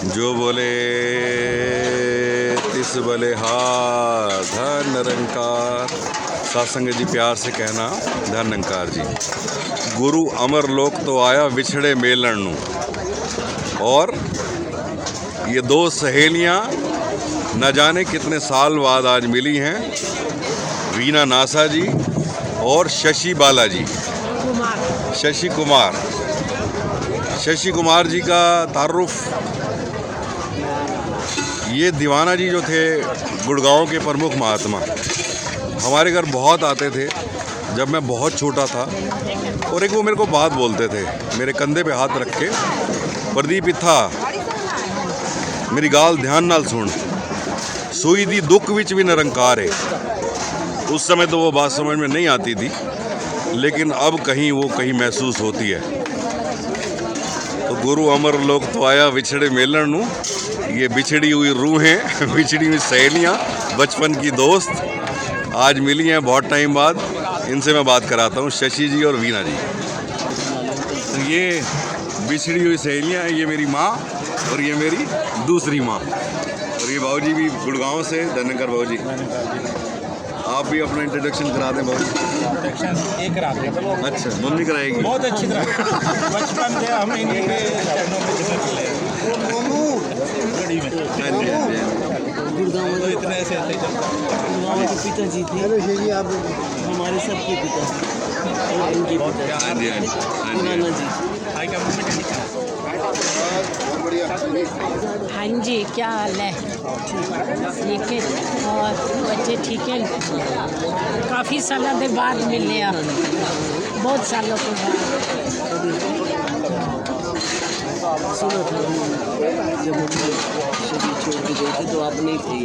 जो बोले तिस भले हार धन निरंकार। सत्संग जी प्यार से कहना धन निरंकार जी। गुरु अमर लोक तो आया विछड़े मेलन नू। और ये दो सहेलियां न जाने कितने साल बाद आज मिली हैं, वीना नासा जी और शशि बालाजी, शशि कुमार जी का तारुफ। ये दीवाना जी जो थे गुड़गांव के प्रमुख महात्मा, हमारे घर बहुत आते थे जब मैं बहुत छोटा था। और एक वो मेरे को बात बोलते थे, मेरे कंधे पे हाथ रख के, प्रदीप इत्था मेरी गाल ध्यान नाल सुन, सुई दी दुख विच भी निरंकार है। उस समय तो वो बात समझ में नहीं आती थी, लेकिन अब कहीं महसूस होती है। तो गुरु अमर लोक तो आया विछड़े मेलन नू। ये बिछड़ी हुई रूहें, बिछड़ी हुई सहेलियाँ, बचपन की दोस्त आज मिली हैं बहुत टाइम बाद। इनसे मैं बात कराता हूँ, शशि जी और वीना जी। तो ये बिछड़ी हुई सहेलियाँ, ये मेरी माँ और ये मेरी दूसरी माँ। और ये बाबूजी भी गुड़गांव से, धनकर बाबूजी। आप भी अपना इंट्रोडक्शन करा दें बाबूजी। इंट्रोडक्शन ये करा दें। अच्छा, मम्मी कराएगी बहुत अच्छी तरह। बचपन से हम इन्हीं के चरणों में जितने गुड़गांव तो इतने ऐसे चलता हमारे पिताजी थे, आप हमारे सबके पिता और इनके पिता नाना जी। हाँ जी, क्या हाल है? ठीक है। और बच्चे ठीक है? काफ़ी सालों के बाद मिले आप, बहुत सालों के बाद। सुना था जब हम शरीर छोड़ के गए थे तो आप नहीं थे।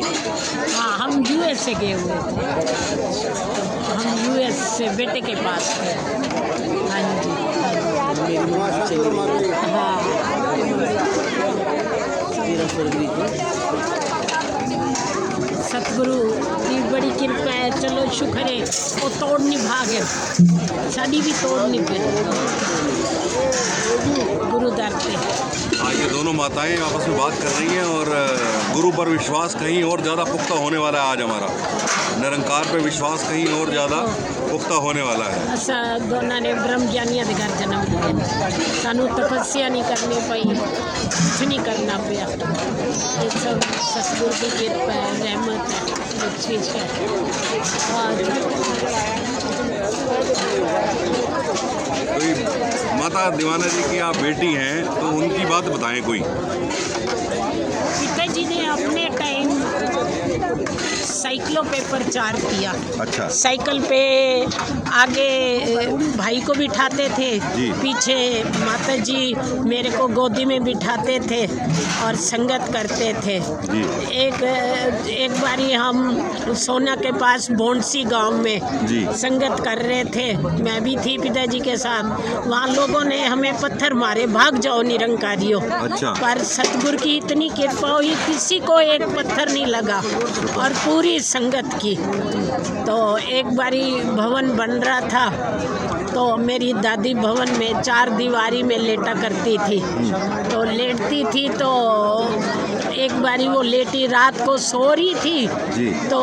हाँ, हम यूएस से गए हुए थे, हम यूएस से बेटे के पास थे। हाँ जी, मेरी मम्मी चली गई हाँ 13 फरवरी को। सतगुरु की बड़ी कृपा है। चलो शुक्र है, वो तोड़ नहीं भागे, साड़ी भी तोड़ नहीं पे गुरु दर पे। हाँ, ये दोनों माताएं आपस में बात कर रही हैं और गुरु पर विश्वास कहीं और ज़्यादा पुख्ता होने वाला है। आज हमारा निरंकार पे विश्वास कहीं और ज़्यादा पुख्ता होने वाला है। असा दोनों ने ब्रह्म ज्ञानियों के घर जन्म लिया, सानू तपस्या नहीं करनी पई, कुछ नहीं करना पिया। ये सब सतगुरु की कृपा है, रहमत है, एक चीज़ है। कोई माता दीवाना जी की आप बेटी हैं, तो उनकी बात बताएं कोई। पिताजी ने अपने टाइम साइकिलों पे प्रचार किया। अच्छा। साइकिल पे आगे भाई को बिठाते थे, पीछे माता जी मेरे को गोदी में बिठाते थे और संगत करते थे। एक बारी हम सोना के पास बोंडसी गांव में संगत कर रहे थे, मैं भी थी पिताजी के साथ। वहाँ लोगों ने हमें पत्थर मारे, भाग जाओ निरंकारियों। अच्छा। पर सतगुरु की इतनी कृपा हुई, किसी को एक पत्थर नहीं लगा और पूरी संगत की। तो एक बारी भवन बन रहा था, तो मेरी दादी भवन में 4 दीवारी में लेटा करती थी। तो लेटती थी, तो एक बारी वो लेटी, रात को सो रही थी। तो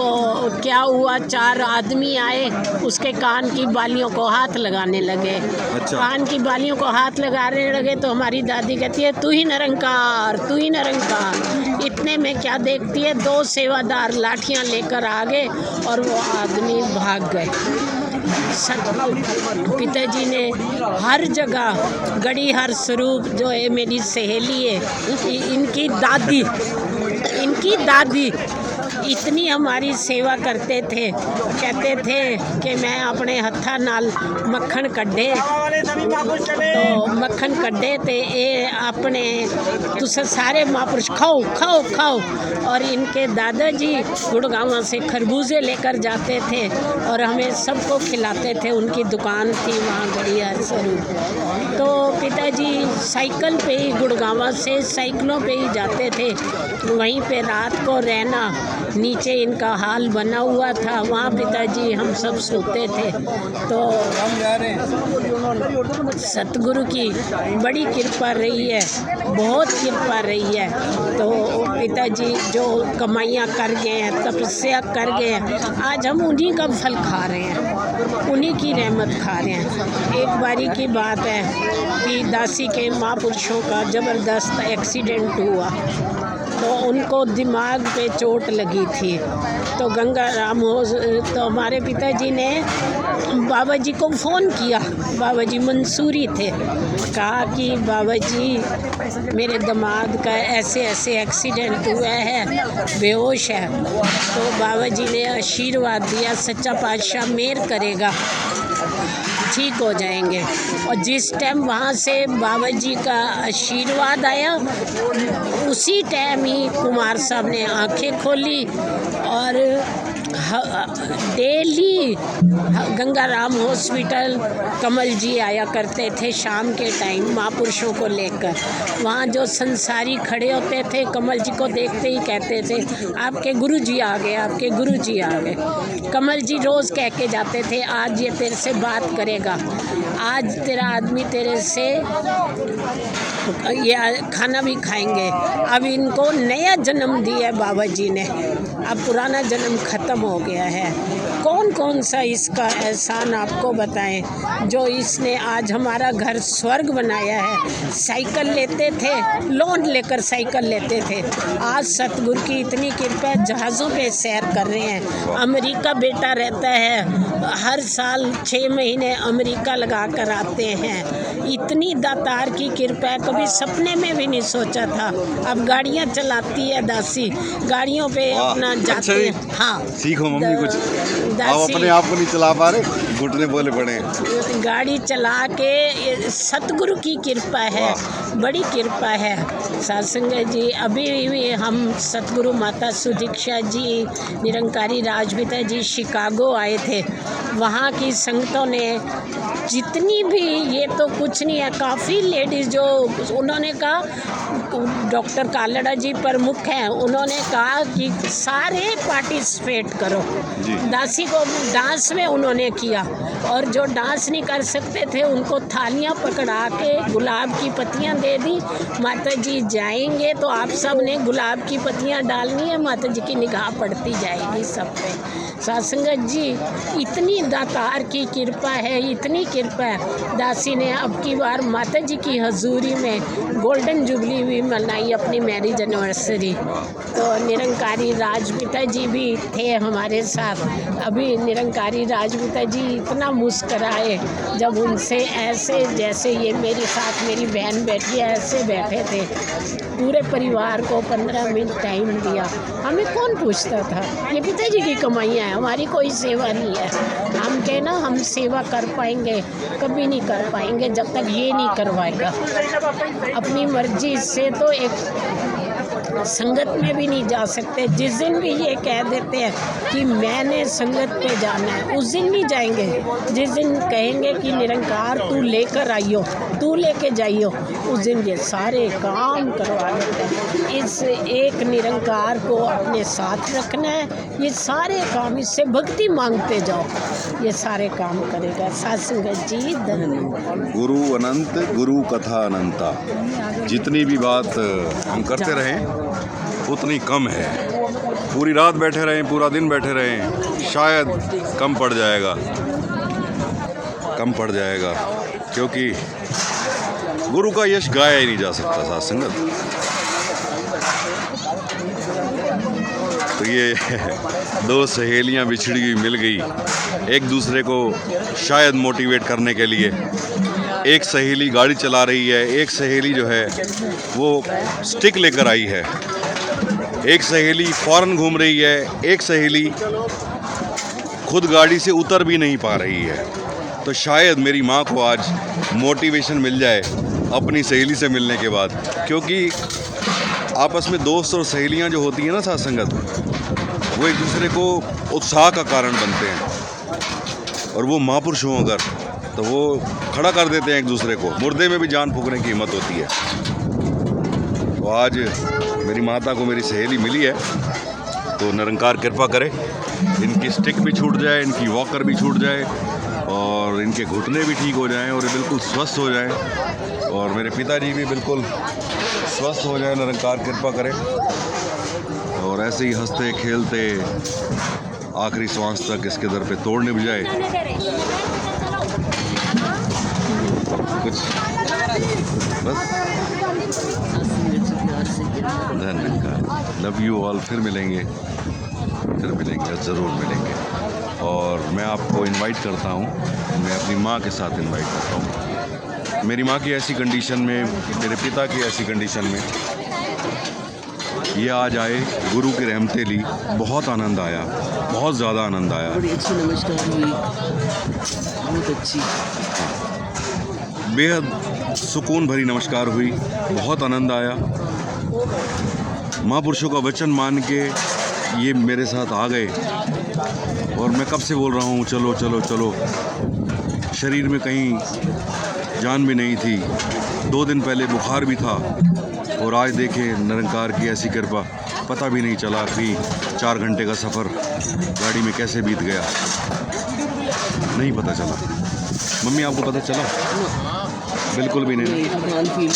क्या हुआ, 4 आदमी आए, उसके कान की बालियों को हाथ लगाने लगे। अच्छा। कान की बालियों को हाथ लगाने लगे तो हमारी दादी कहती है, तू ही निरंकार, तू ही निरंकार। इतने में क्या देखती है, 2 सेवादार लाठियां लेकर आ गए और वो आदमी भाग गए। पिताजी ने हर जगह गड़ीहर स्वरूप, जो है मेरी सहेली है, इनकी दादी इतनी हमारी सेवा करते थे। कहते थे कि मैं अपने हत्था नाल मक्खन कड्ढे, तो मक्खन कड्ढे ते ये अपने तुस सारे महापुरुष खाओ खाओ खाओ। और इनके दादाजी गुड़गांव से खरबूजे लेकर जाते थे और हमें सबको खिलाते थे। उनकी दुकान थी वहाँ गड़ीहर स्वरूप। तो पिताजी साइकिल पे ही, गुड़गांव से साइकिलों पे ही जाते थे, वहीं पे रात को रहना। नीचे इनका हाल बना हुआ था, वहाँ पिताजी हम सब सोते थे। तो सतगुरु की बड़ी कृपा रही है, बहुत कृपा रही है। तो पिताजी जो कमाइयाँ कर गए हैं, तपस्या कर गए हैं, आज हम उन्हीं का फल खा रहे हैं, उन्हीं की रहमत खा रहे हैं। एक बारी की बात है कि दासी के महापुरुषों का ज़बरदस्त एक्सीडेंट हुआ, तो उनको दिमाग पे चोट लगी थी। तो गंगाराम हो तो हमारे पिताजी ने बाबा जी को फ़ोन किया, बाबा जी मंसूरी थे, कहा कि बाबा जी मेरे दामाद का ऐसे ऐसे एक्सीडेंट हुआ है, बेहोश है। तो बाबा जी ने आशीर्वाद दिया, सच्चा पातशाह मेहर करेगा, ठीक हो जाएंगे। और जिस टाइम वहाँ से बाबा जी का आशीर्वाद आया, उसी टाइम ही कुमार साहब ने आंखें खोली और डेली गंगाराम हॉस्पिटल कमल जी आया करते थे शाम के टाइम महापुरुषों को लेकर। वहाँ जो संसारी खड़े होते थे, कमल जी को देखते ही कहते थे आपके गुरु जी आ गए, आपके गुरु जी आ गए। कमल जी रोज़ कह के जाते थे आज ये तेरे से बात करेगा, आज तेरा आदमी तेरे से ये खाना भी खाएंगे। अब इनको नया जन्म दिया बाबा जी ने, अब पुराना जन्म ख़त्म हो गया है। कौन कौन सा इसका एहसान आपको बताएं, जो इसने आज हमारा घर स्वर्ग बनाया है। साइकिल लेते थे, लोन लेकर साइकिल लेते थे, आज सतगुरु की इतनी कृपा है, जहाज़ों पे सैर कर रहे हैं। अमेरिका बेटा रहता है, हर साल 6 महीने अमेरिका लगा कर आते हैं। इतनी दातार की कृपा है, कभी सपने में भी नहीं सोचा था। अब गाड़ियाँ चलाती है दासी, गाड़ियों पे अपना जाते हैं। हाँ, सीखो मम्मी कुछ, आप अपने आप को नहीं चला पा रहे, घुटने बोले पड़े। गाड़ी चला के सतगुरु की कृपा है, बड़ी कृपा है। सत्संग जी, अभी भी हम सतगुरु माता सुदीक्षा जी, निरंकारी राजपिता जी शिकागो आए थे। वहाँ की संगतों ने जितनी भी, ये तो कुछ नहीं है, काफ़ी लेडीज़ जो उन्होंने कहा, डॉक्टर कालड़ा जी प्रमुख हैं, उन्होंने कहा कि सारे पार्टिसिपेट करो। दासी को डांस में उन्होंने किया, और जो डांस नहीं कर सकते थे उनको थालियां पकड़ा के गुलाब की पत्तियां दे दी। माता जी जाएंगे तो आप सब ने गुलाब की पत्तियां डालनी है, माता जी की निगाह पड़ती जाएगी सब पे। सत्संगत जी, इतनी दातार की कृपा है, इतनी कृपा है। दासी ने अब की बार माता जी की हजूरी में गोल्डन जुबली भी मनाई, अपनी मैरिज एनिवर्सरी। तो निरंकारी राजपिता जी भी थे हमारे साथ। अभी निरंकारी राजपिता जी इतना मुस्कराए जब उनसे ऐसे, जैसे ये मेरे साथ मेरी बहन बैठी है, ऐसे बैठे थे। पूरे परिवार को 15 मिनट टाइम दिया। हमें कौन पूछता था, ये पिताजी की कमाइयाँ हैं, हमारी कोई सेवा नहीं है। हम कहे ना, हम सेवा कर पाएंगे, कभी नहीं कर पाएंगे जब तक ये नहीं करवाएगा। अपनी मर्जी से तो एक संगत में भी नहीं जा सकते। जिस दिन भी ये कह देते हैं कि मैंने संगत पे जाना है, उस दिन नहीं जाएंगे। जिस दिन कहेंगे कि निरंकार तू लेकर आइयो, तू लेके जाइयो, उस दिन ये सारे काम करवा देते हैं। इस एक निरंकार को अपने साथ रखना है, ये सारे काम, इससे भक्ति मांगते जाओ, ये सारे काम करेगा। सत्संगत जी, धन्यवाद। गुरु अनंत, गुरु कथा अनंता। जितनी भी बात हम करते रहें उतनी कम है। पूरी रात बैठे रहें, पूरा दिन बैठे रहें, शायद कम पड़ जाएगा, कम पड़ जाएगा, क्योंकि गुरु का यश गाया ही नहीं जा सकता। साथ संगत, तो ये दो सहेलियां बिछड़ी हुई मिल गई एक दूसरे को शायद मोटिवेट करने के लिए। एक सहेली गाड़ी चला रही है, एक सहेली जो है वो स्टिक लेकर आई है, एक सहेली फौरन घूम रही है, एक सहेली खुद गाड़ी से उतर भी नहीं पा रही है। तो शायद मेरी माँ को आज मोटिवेशन मिल जाए अपनी सहेली से मिलने के बाद, क्योंकि आपस में दोस्त और सहेलियाँ जो होती हैं ना साथ संगत, वो एक दूसरे को उत्साह का कारण बनते हैं। और वो महापुरुष हों अगर, तो वो खड़ा कर देते हैं एक दूसरे को, मुर्दे में भी जान फूंकने की हिम्मत होती है। तो आज मेरी माता को मेरी सहेली मिली है, तो निरंकार कृपा करे, इनकी स्टिक भी छूट जाए, इनकी वॉकर भी छूट जाए और इनके घुटने भी ठीक हो जाएं और ये बिल्कुल स्वस्थ हो जाएं और मेरे पिताजी भी बिल्कुल स्वस्थ हो जाए, निरंकार कृपा करे और ऐसे ही हंसते खेलते आखिरी सांस तक इसके दर पे तोड़ निभ जाए। कुछ बस धन्यवाद, लव यू ऑल। फिर मिलेंगे ज़रूर मिलेंगे। और मैं आपको इनवाइट करता हूँ, मैं अपनी माँ के साथ इनवाइट करता हूँ। मेरी माँ की ऐसी कंडीशन में, मेरे पिता की ऐसी कंडीशन में ये आज आए, गुरु की रहमतें ली, बहुत आनंद आया, बहुत ज़्यादा आनंद आया। बड़ी अच्छी नमस्कार हुई, बहुत अच्छी, बेहद सुकून भरी नमस्कार हुई, बहुत आनंद आया। महापुरुषों का वचन मान के ये मेरे साथ आ गए और मैं कब से बोल रहा हूँ चलो चलो चलो। शरीर में कहीं जान भी नहीं थी, 2 दिन पहले बुखार भी था और आज देखे निरंकार की ऐसी कृपा, पता भी नहीं चला कि 4 घंटे का सफ़र गाड़ी में कैसे बीत गया, नहीं पता चला। मम्मी आपको पता चला? बिल्कुल भी नहीं,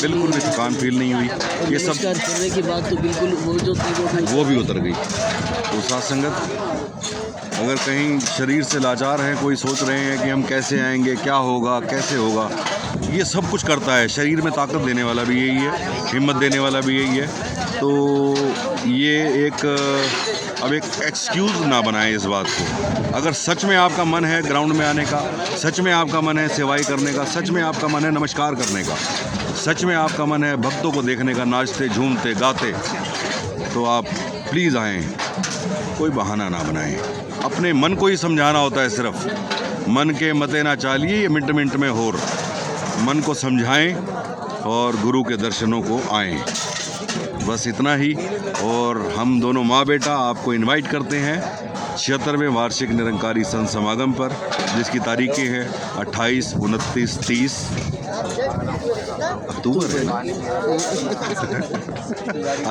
बिल्कुल भी थकान फील नहीं हुई। ये सब करने के बाद तो बिल्कुल वो भी उतर गई। तो साथ संगत, अगर कहीं शरीर से लाचार हैं, कोई सोच रहे हैं कि हम कैसे आएंगे, क्या होगा, कैसे होगा, ये सब कुछ करता है। शरीर में ताकत देने वाला भी यही है, हिम्मत देने वाला भी यही है। तो ये अब एक एक्सक्यूज़ ना बनाएं इस बात को। अगर सच में आपका मन है ग्राउंड में आने का, सच में आपका मन है सेवाई करने का, सच में आपका मन है नमस्कार करने का, सच में आपका मन है भक्तों को देखने का नाचते झूमते गाते, तो आप प्लीज़ आएँ, कोई बहाना ना बनाएं। अपने मन को ही समझाना होता है सिर्फ। मन के मते ना चालिए, ये मिनट मिनट में होर। मन को समझाएं और गुरु के दर्शनों को आएं, बस इतना ही। और हम दोनों माँ बेटा आपको इनवाइट करते हैं 76वें वार्षिक निरंकारी संत समागम पर, जिसकी तारीखें हैं 28, 29, 30 अक्टूबर है ना?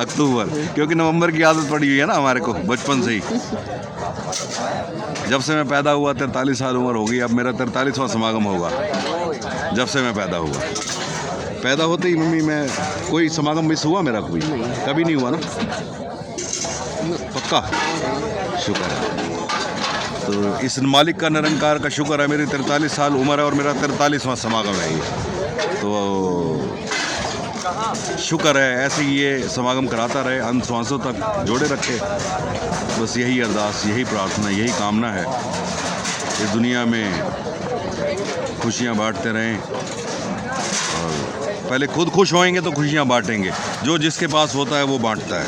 अक्टूबर, क्योंकि नवंबर की आदत पड़ी हुई है ना हमारे को बचपन से ही। जब से मैं पैदा हुआ 43 साल उम्र हो गई, अब मेरा 43वां समागम होगा। जब से मैं पैदा हुआ, पैदा होते ही मम्मी मैं कोई समागम मिस हुआ मेरा? कोई कभी नहीं हुआ ना? पक्का? शुक्र है। तो इस मालिक का, निरंकार का शुक्र है, मेरी 43 साल उम्र है और मेरा 43वां समागम है ये। तो शुक्र है, ऐसे ही ये समागम कराता रहे, अंत श्वासों तक जोड़े रखे। बस यही अरदास, यही प्रार्थना, यही कामना है। इस दुनिया में खुशियाँ बांटते रहें और पहले खुद खुश होएंगे तो खुशियाँ बांटेंगे। जो जिसके पास होता है वो बांटता है।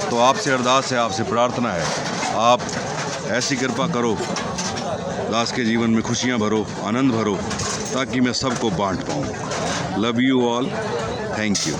तो आपसे अरदास है, आपसे प्रार्थना है, आप ऐसी कृपा करो, दास के जीवन में खुशियाँ भरो, आनंद भरो, ताकि मैं सबको बांट पाऊँ। Love you all, thank you.